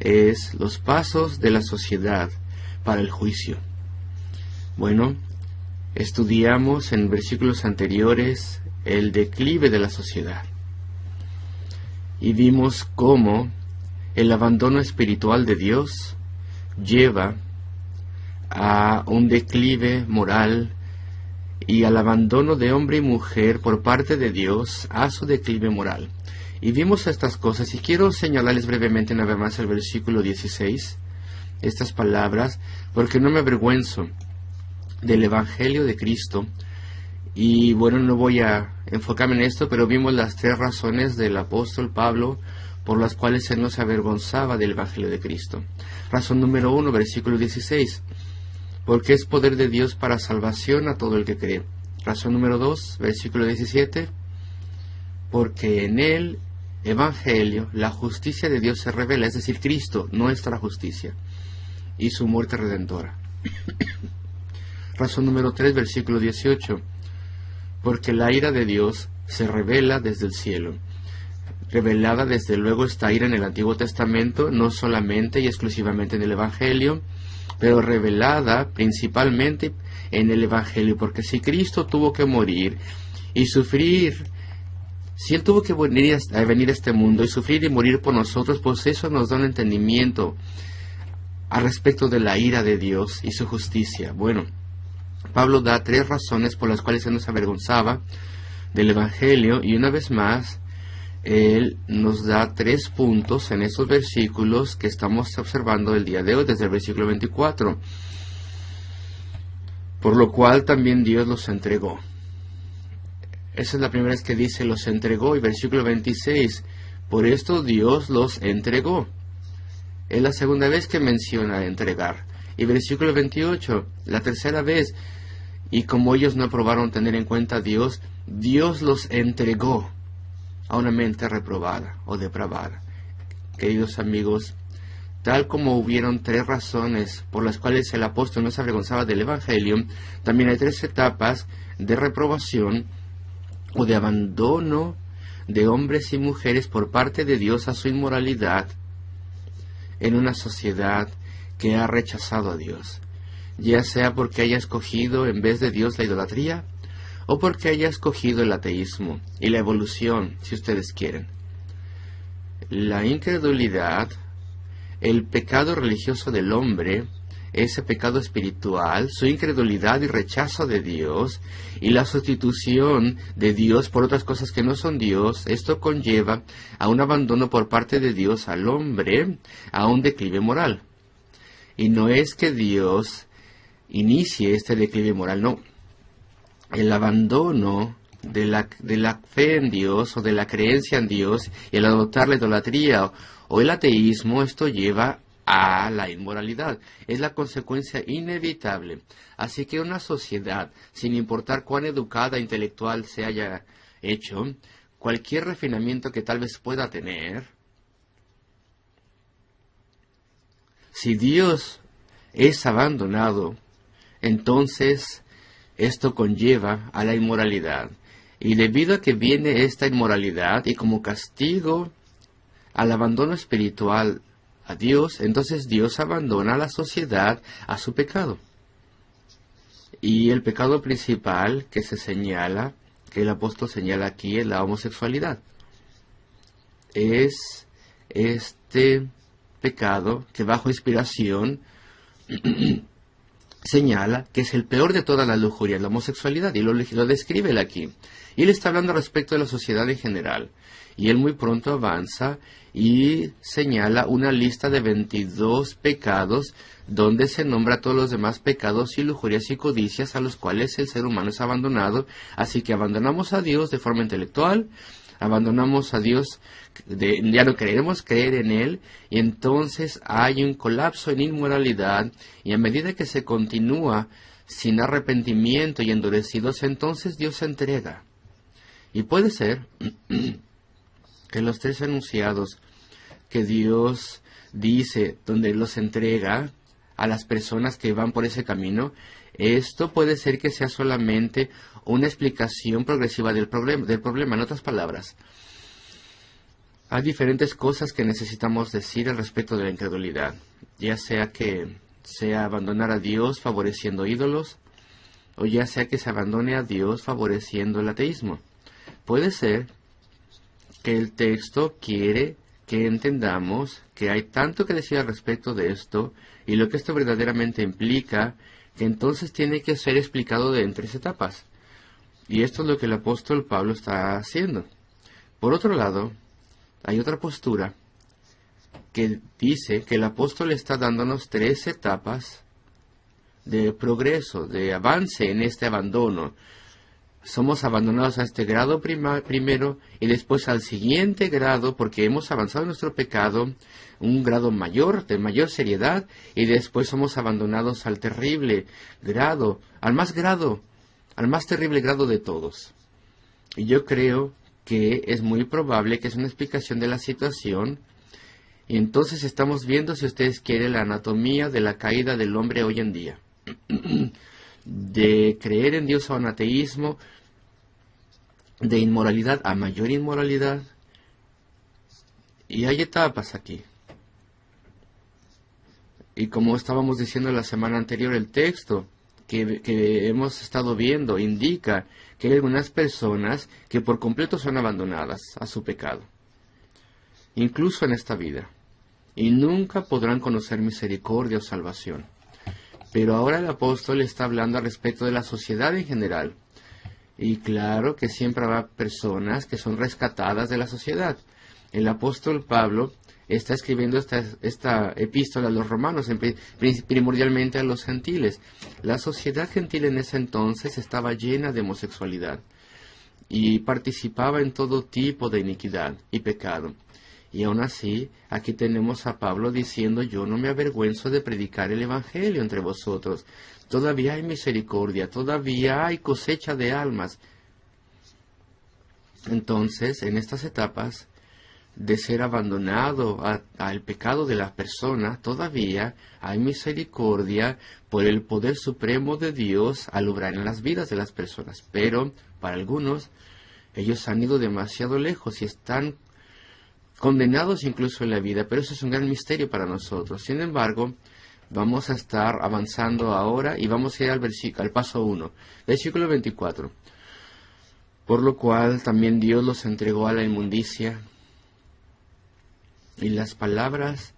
es los pasos de la sociedad para el juicio. Bueno, estudiamos en versículos anteriores el declive de la sociedad y vimos cómo el abandono espiritual de Dios lleva a un declive moral y al abandono de hombre y mujer por parte de Dios a su declive moral. Y vimos estas cosas, y quiero señalarles brevemente una vez más el versículo 16, estas palabras, porque no me avergüenzo del Evangelio de Cristo. Y bueno, no voy a enfocarme en esto, pero vimos las 3 razones del apóstol Pablo por las cuales él no se avergonzaba del Evangelio de Cristo. Razón número 1, versículo 16, porque es poder de Dios para salvación a todo el que cree. Razón número 2, versículo 17, porque en el Evangelio la justicia de Dios se revela, es decir, Cristo, nuestra justicia, y su muerte redentora. Razón número 3, versículo 18, porque la ira de Dios se revela desde el cielo. Revelada desde luego esta ira en el Antiguo Testamento, no solamente y exclusivamente en el Evangelio, pero revelada principalmente en el Evangelio, porque si Cristo tuvo que morir y sufrir, si Él tuvo que venir a este mundo y sufrir y morir por nosotros, pues eso nos da un entendimiento al respecto de la ira de Dios y su justicia. Bueno, Pablo da 3 razones por las cuales Él nos avergonzaba del Evangelio, y una vez más, Él nos da 3 puntos en esos versículos que estamos observando el día de hoy, desde el versículo 24. Por lo cual también Dios los entregó. Esa es la primera vez que dice los entregó. Y versículo 26, por esto Dios los entregó. Es la segunda vez que menciona entregar. Y versículo 28, la tercera vez, y como ellos no aprobaron tener en cuenta a Dios, Dios los entregó a una mente reprobada o depravada. Queridos amigos, tal como hubieron 3 razones por las cuales el apóstol no se avergonzaba del Evangelio, también hay 3 etapas de reprobación o de abandono de hombres y mujeres por parte de Dios a su inmoralidad en una sociedad que ha rechazado a Dios, ya sea porque haya escogido en vez de Dios la idolatría, o porque haya escogido el ateísmo y la evolución, si ustedes quieren. La incredulidad, el pecado religioso del hombre, ese pecado espiritual, su incredulidad y rechazo de Dios, y la sustitución de Dios por otras cosas que no son Dios, esto conlleva a un abandono por parte de Dios al hombre, a un declive moral. Y no es que Dios inicie este declive moral, no. El abandono de la fe en Dios o de la creencia en Dios y el adoptar la idolatría o el ateísmo, esto lleva a la inmoralidad. Es la consecuencia inevitable. Así que una sociedad, sin importar cuán educada e intelectual se haya hecho, cualquier refinamiento que tal vez pueda tener, si Dios es abandonado, entonces esto conlleva a la inmoralidad. Y debido a que viene esta inmoralidad y como castigo al abandono espiritual a Dios, entonces Dios abandona a la sociedad a su pecado. Y el pecado principal que se señala, que el apóstol señala aquí, es la homosexualidad. Es este pecado que bajo inspiración señala que es el peor de todas las lujurias, la homosexualidad, y lo describe él aquí. Y él está hablando respecto de la sociedad en general. Y él muy pronto avanza y señala una lista de 22 pecados donde se nombra todos los demás pecados y lujurias y codicias a los cuales el ser humano es abandonado. Así que abandonamos a Dios de forma intelectual, abandonamos a Dios, ya no queremos creer en Él, y entonces hay un colapso en inmoralidad, y a medida que se continúa sin arrepentimiento y endurecidos, entonces Dios se entrega. Y puede ser que los 3 enunciados que Dios dice, donde los entrega a las personas que van por ese camino, esto puede ser que sea solamente una explicación progresiva del problema. En otras palabras, Hay diferentes cosas que necesitamos decir al respecto de la incredulidad, ya sea que sea abandonar a Dios favoreciendo ídolos, o ya sea que se abandone a Dios favoreciendo el ateísmo. Puede ser que el texto quiere que entendamos que hay tanto que decir al respecto de esto, y lo que esto verdaderamente implica, que entonces tiene que ser explicado en 3 etapas. Y esto es lo que el apóstol Pablo está haciendo. Por otro lado, hay otra postura que dice que el apóstol está dándonos 3 etapas de progreso, de avance en este abandono. Somos abandonados a este grado primero y después al siguiente grado porque hemos avanzado en nuestro pecado, un grado mayor, de mayor seriedad, y después somos abandonados al terrible grado, al más terrible grado de todos. Y yo creo que es muy probable que es una explicación de la situación. Y entonces estamos viendo, si ustedes quieren, la anatomía de la caída del hombre hoy en día. De creer en Dios a un ateísmo, de inmoralidad a mayor inmoralidad. Y hay etapas aquí. Y como estábamos diciendo la semana anterior, el texto que hemos estado viendo indica que hay algunas personas que por completo son abandonadas a su pecado, incluso en esta vida, y nunca podrán conocer misericordia o salvación. Pero ahora el apóstol está hablando al respecto de la sociedad en general. Y claro que siempre habrá personas que son rescatadas de la sociedad. El apóstol Pablo está escribiendo esta epístola a los romanos, primordialmente a los gentiles. La sociedad gentil en ese entonces estaba llena de homosexualidad y participaba en todo tipo de iniquidad y pecado. Y aún así, aquí tenemos a Pablo diciendo: yo no me avergüenzo de predicar el Evangelio entre vosotros. Todavía hay misericordia, todavía hay cosecha de almas. Entonces, en estas etapas de ser abandonado al pecado de la persona, todavía hay misericordia por el poder supremo de Dios al obrar en las vidas de las personas. Pero para algunos, ellos han ido demasiado lejos y están condenados incluso en la vida, pero eso es un gran misterio para nosotros. Sin embargo, vamos a estar avanzando ahora y vamos a ir al paso 1, versículo 24. Por lo cual también Dios los entregó a la inmundicia. Y las palabras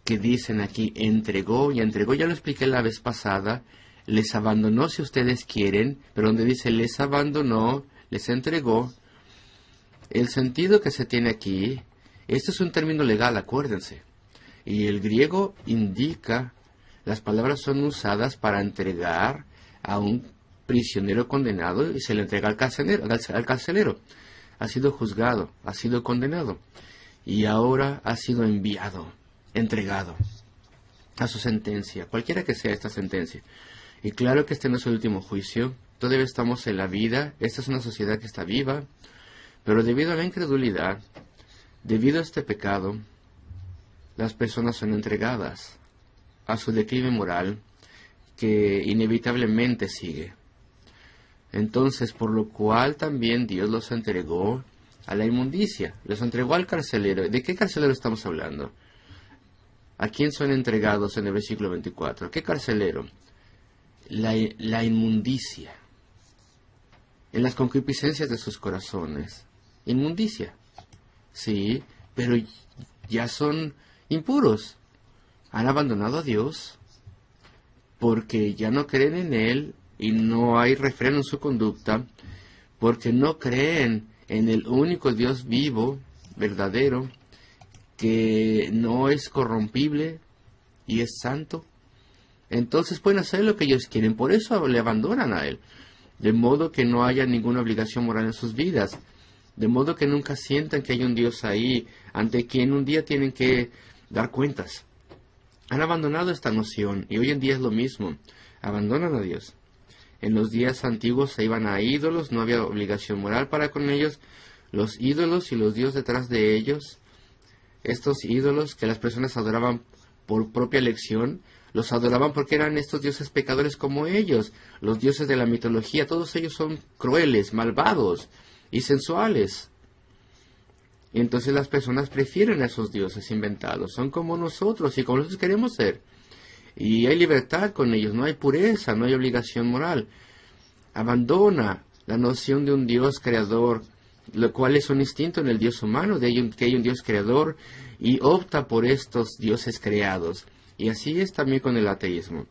que dicen aquí, entregó, ya lo expliqué la vez pasada, les abandonó si ustedes quieren, pero donde dice les abandonó, les entregó, el sentido que se tiene aquí, esto es un término legal, acuérdense, y el griego indica, las palabras son usadas para entregar a un prisionero condenado y se le entrega al carcelero. Ha sido juzgado, ha sido condenado y ahora ha sido entregado a su sentencia, cualquiera que sea esta sentencia. Y claro que este no es el último juicio, todavía estamos en la vida, esta es una sociedad que está viva, pero debido a la incredulidad, debido a este pecado, las personas son entregadas a su declive moral que inevitablemente sigue. Entonces, por lo cual también Dios los entregó a la inmundicia, los entregó al carcelero. ¿De qué carcelero estamos hablando? ¿A quién son entregados en el versículo 24? ¿Qué carcelero? La inmundicia, en las concupiscencias de sus corazones. Inmundicia, sí, pero ya son impuros. Han abandonado a Dios porque ya no creen en Él y no hay refreno en su conducta, porque no creen en el único Dios vivo, verdadero, que no es corrompible y es santo. Entonces pueden hacer lo que ellos quieren, por eso le abandonan a Él, de modo que no haya ninguna obligación moral en sus vidas, de modo que nunca sientan que hay un Dios ahí, ante quien un día tienen que dar cuentas. Han abandonado esta noción, y hoy en día es lo mismo, abandonan a Dios. En los días antiguos se iban a ídolos, no había obligación moral para con ellos. Los ídolos y los dioses detrás de ellos, estos ídolos que las personas adoraban por propia elección, los adoraban porque eran estos dioses pecadores como ellos. Los dioses de la mitología, todos ellos son crueles, malvados y sensuales. Y entonces las personas prefieren a esos dioses inventados. Son como nosotros y como nosotros queremos ser. Y hay libertad con ellos, no hay pureza, no hay obligación moral. Abandona la noción de un Dios creador, lo cual es un instinto en el Dios humano, que hay un Dios creador, y opta por estos dioses creados. Y así es también con el ateísmo.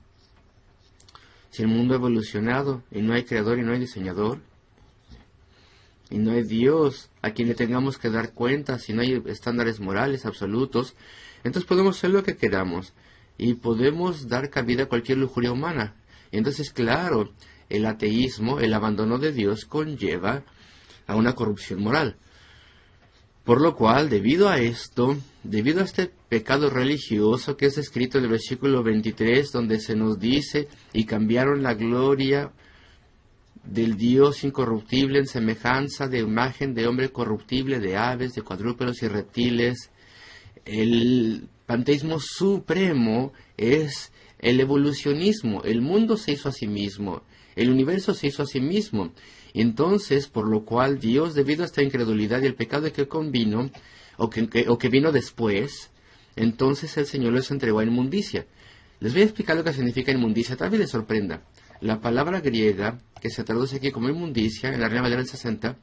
Si el mundo ha evolucionado y no hay creador y no hay diseñador, y no hay Dios a quien le tengamos que dar cuentas, y no hay estándares morales absolutos, entonces podemos hacer lo que queramos y podemos dar cabida a cualquier lujuria humana. Y entonces, claro, el ateísmo, el abandono de Dios, conlleva a una corrupción moral. Por lo cual, debido a esto, debido a este pecado religioso que es escrito en el versículo 23, donde se nos dice, y cambiaron la gloria del Dios incorruptible en semejanza de imagen de hombre corruptible, de aves, de cuadrúpedos y reptiles. El panteísmo supremo es el evolucionismo. El mundo se hizo a sí mismo, el universo se hizo a sí mismo. Entonces, por lo cual Dios, debido a esta incredulidad y el pecado que convino, o que vino después, entonces el Señor les entregó a inmundicia. Les voy a explicar lo que significa inmundicia, tal vez les sorprenda. La palabra griega, que se traduce aquí como inmundicia, en la Reina Valera del 60,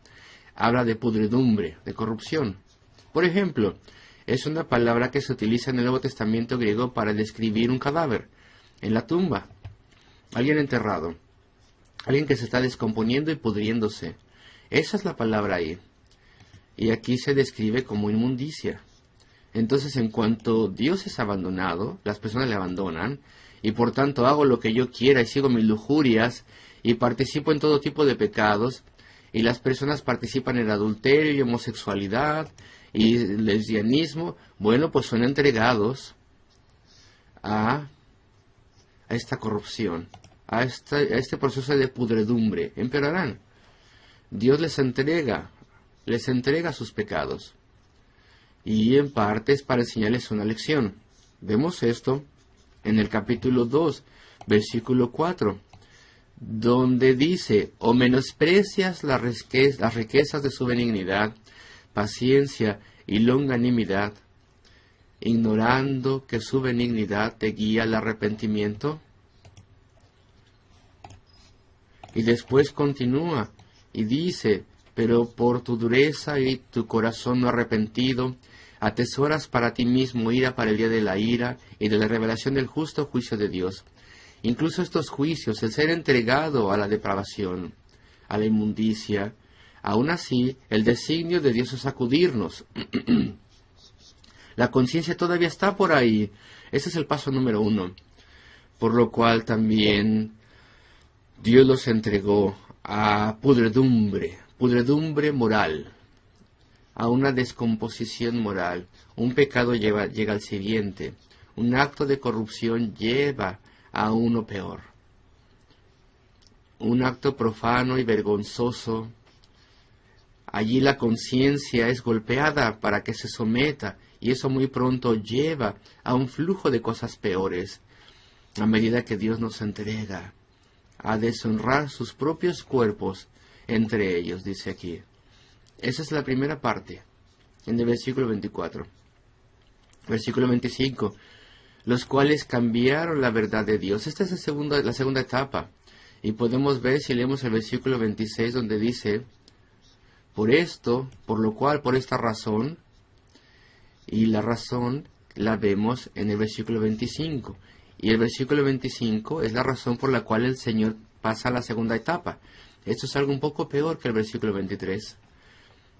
habla de pudredumbre, de corrupción. Por ejemplo, es una palabra que se utiliza en el Nuevo Testamento griego para describir un cadáver en la tumba, alguien enterrado, alguien que se está descomponiendo y pudriéndose. Esa es la palabra ahí. Y aquí se describe como inmundicia. Entonces, en cuanto Dios es abandonado, las personas le abandonan, y por tanto hago lo que yo quiera y sigo mis lujurias, y participo en todo tipo de pecados, y las personas participan en adulterio y homosexualidad y lesbianismo, bueno, pues son entregados a esta corrupción, a este proceso de pudredumbre. Empeorarán. Dios les entrega sus pecados. Y en parte es para enseñarles una lección. Vemos esto en el capítulo 2, versículo 4, donde dice, o menosprecias las riquezas de su benignidad, paciencia y longanimidad, ignorando que su benignidad te guía al arrepentimiento. Y después continúa y dice, pero por tu dureza y tu corazón no arrepentido, atesoras para ti mismo ira para el día de la ira y de la revelación del justo juicio de Dios. Incluso estos juicios, el ser entregado a la depravación, a la inmundicia, aún así, el designio de Dios es sacudirnos. La conciencia todavía está por ahí. Ese es el paso número 1. Por lo cual también Dios los entregó a pudredumbre moral, a una descomposición moral. Un pecado llega al siguiente. Un acto de corrupción lleva a uno peor. Un acto profano y vergonzoso. Allí la conciencia es golpeada para que se someta, y eso muy pronto lleva a un flujo de cosas peores, a medida que Dios nos entrega a deshonrar sus propios cuerpos entre ellos, dice aquí. Esa es la primera parte, en el versículo 24. Versículo 25, los cuales cambiaron la verdad de Dios. Esta es la segunda etapa, y podemos ver si leemos el versículo 26, donde dice, por esto, por lo cual, por esta razón, y la razón la vemos en el versículo 25. Y el versículo 25 es la razón por la cual el Señor pasa a la segunda etapa. Esto es algo un poco peor que el versículo 23.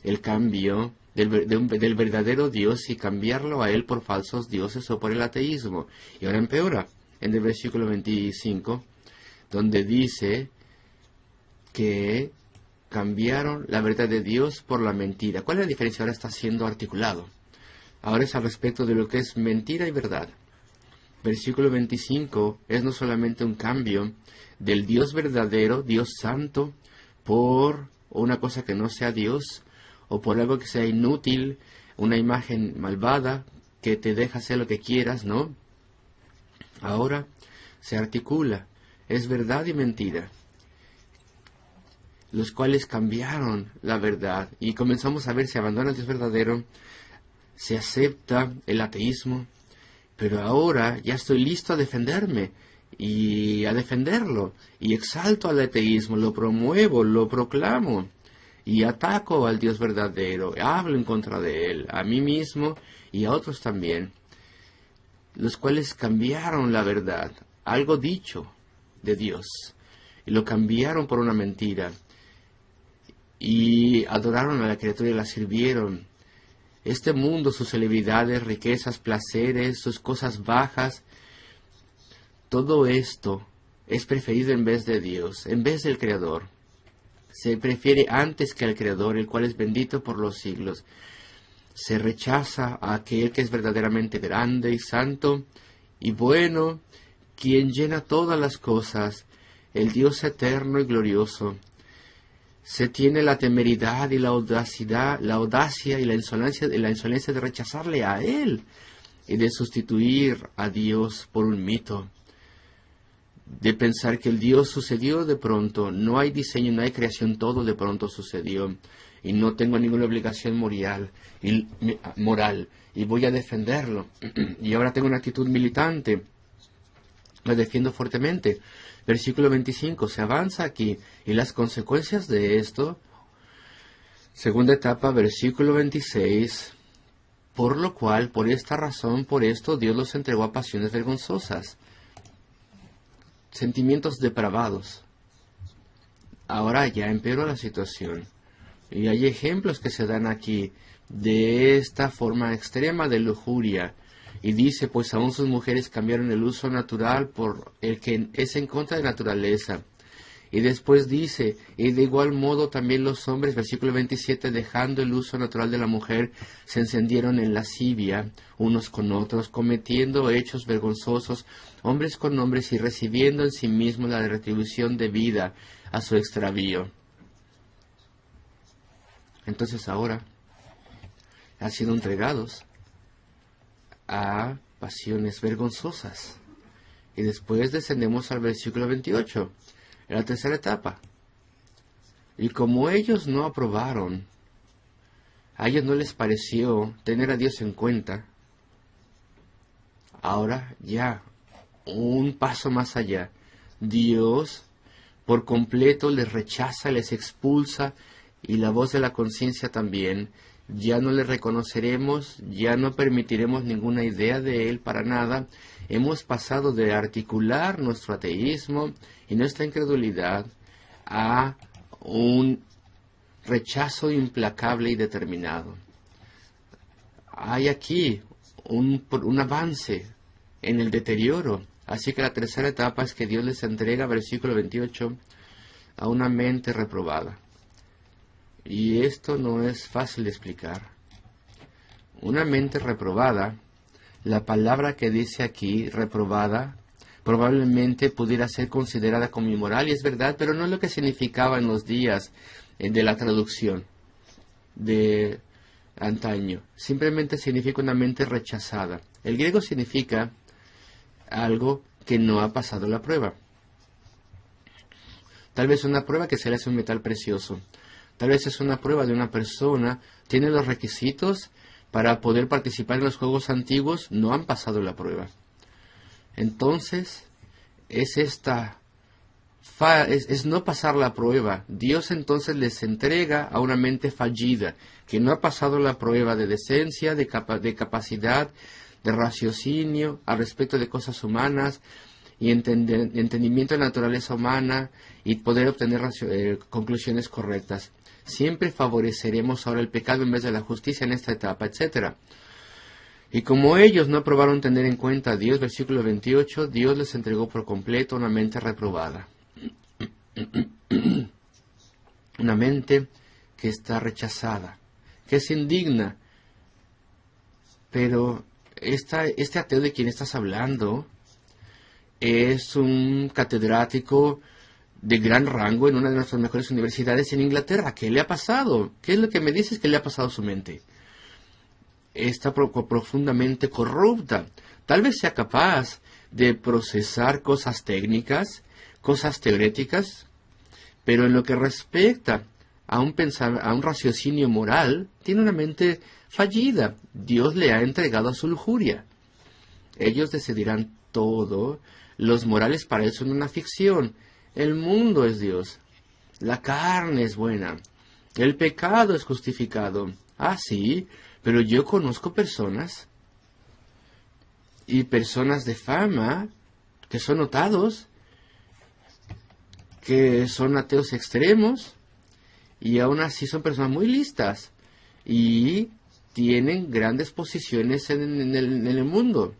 El cambio del verdadero Dios y cambiarlo a Él por falsos dioses o por el ateísmo. Y ahora empeora en el versículo 25, donde dice que cambiaron la verdad de Dios por la mentira. ¿Cuál es la diferencia? Ahora está siendo articulado. Ahora es al respecto de lo que es mentira y verdad. Versículo 25 es no solamente un cambio del Dios verdadero, Dios santo, por una cosa que no sea Dios, o por algo que sea inútil, una imagen malvada que te deja hacer lo que quieras, ¿no? Ahora se articula, es verdad y mentira. los cuales cambiaron la verdad. Y comenzamos a ver, se abandona el Dios verdadero, se acepta el ateísmo, pero ahora ya estoy listo a defenderme y a defenderlo, y exalto al ateísmo, lo promuevo, lo proclamo, y ataco al Dios verdadero, hablo en contra de él, a mí mismo y a otros también, los cuales cambiaron la verdad, algo dicho de Dios, y lo cambiaron por una mentira, y adoraron a la criatura y la sirvieron. Este mundo, sus celebridades, riquezas, placeres, sus cosas bajas, todo esto es preferido en vez de Dios, en vez del Creador. Se prefiere antes que al Creador, el cual es bendito por los siglos. Se rechaza a aquel que es verdaderamente grande y santo y bueno, quien llena todas las cosas, el Dios eterno y glorioso. Se tiene la temeridad y la audacia y la insolencia de rechazarle a Él y de sustituir a Dios por un mito, de pensar que el Dios sucedió de pronto, no hay diseño, no hay creación, todo de pronto sucedió, y no tengo ninguna obligación moral, y voy a defenderlo, y ahora tengo una actitud militante, lo defiendo fuertemente. Versículo 25, se avanza aquí, y las consecuencias de esto, segunda etapa, versículo 26, por lo cual, por esta razón, por esto, Dios los entregó a pasiones vergonzosas, sentimientos depravados. Ahora ya empeoró la situación, y hay ejemplos que se dan aquí de esta forma extrema de lujuria. Y dice, pues aún sus mujeres cambiaron el uso natural por el que es en contra de naturaleza. Y después dice, y de igual modo también los hombres, versículo 27, dejando el uso natural de la mujer, se encendieron en lascivia unos con otros, cometiendo hechos vergonzosos, hombres con hombres, y recibiendo en sí mismos la retribución debida a su extravío. Entonces ahora han sido entregados a pasiones vergonzosas. Y después descendemos al versículo 28, en la tercera etapa. Y como ellos no aprobaron, a ellos no les pareció tener a Dios en cuenta, ahora ya, un paso más allá, Dios por completo les rechaza, les expulsa, y la voz de la conciencia también. Ya no le reconoceremos, ya no permitiremos ninguna idea de Él para nada. Hemos pasado de articular nuestro ateísmo y nuestra incredulidad a un rechazo implacable y determinado. Hay aquí un avance en el deterioro. Así que la tercera etapa es que Dios les entrega, versículo 28, a una mente reprobada. Y esto no es fácil de explicar. Una mente reprobada, la palabra que dice aquí, reprobada, probablemente pudiera ser considerada como inmoral, y es verdad, pero no es lo que significaba en los días de la traducción de antaño. Simplemente significa una mente rechazada. El griego significa algo que no ha pasado la prueba. Tal vez una prueba que se le hace un metal precioso. Tal vez es una prueba de una persona, tiene los requisitos para poder participar en los juegos antiguos, no han pasado la prueba. Entonces, es no pasar la prueba. Dios entonces les entrega a una mente fallida, que no ha pasado la prueba de decencia, de capacidad, de raciocinio, al respecto de cosas humanas, y entendimiento de la naturaleza humana, y poder obtener conclusiones correctas. Siempre favoreceremos ahora el pecado en vez de la justicia en esta etapa, etc. Y como ellos no aprobaron tener en cuenta a Dios, versículo 28, Dios les entregó por completo una mente reprobada. Una mente que está rechazada, que es indigna. Pero este ateo de quien estás hablando es un catedrático de gran rango en una de nuestras mejores universidades en Inglaterra. ¿Qué le ha pasado? ¿Qué es lo que me dices que le ha pasado a su mente? Está profundamente corrupta. Tal vez sea capaz de procesar cosas técnicas, cosas teoréticas, Pero en lo que respecta a un raciocinio moral, tiene una mente fallida. Dios le ha entregado a su lujuria. Ellos decidirán todo. Los morales para eso son una ficción. El mundo es Dios. La carne es buena. El pecado es justificado. Ah, sí, pero yo conozco personas y personas de fama que son notados, que son ateos extremos, y aún así son personas muy listas y tienen grandes posiciones en el mundo.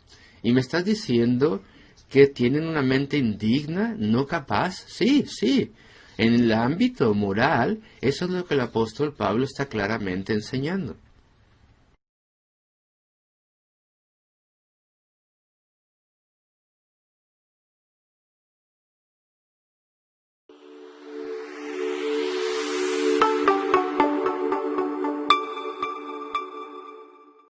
Y me estás diciendo que tienen una mente indigna, no capaz. Sí, sí. En el ámbito moral, eso es lo que el apóstol Pablo está claramente enseñando.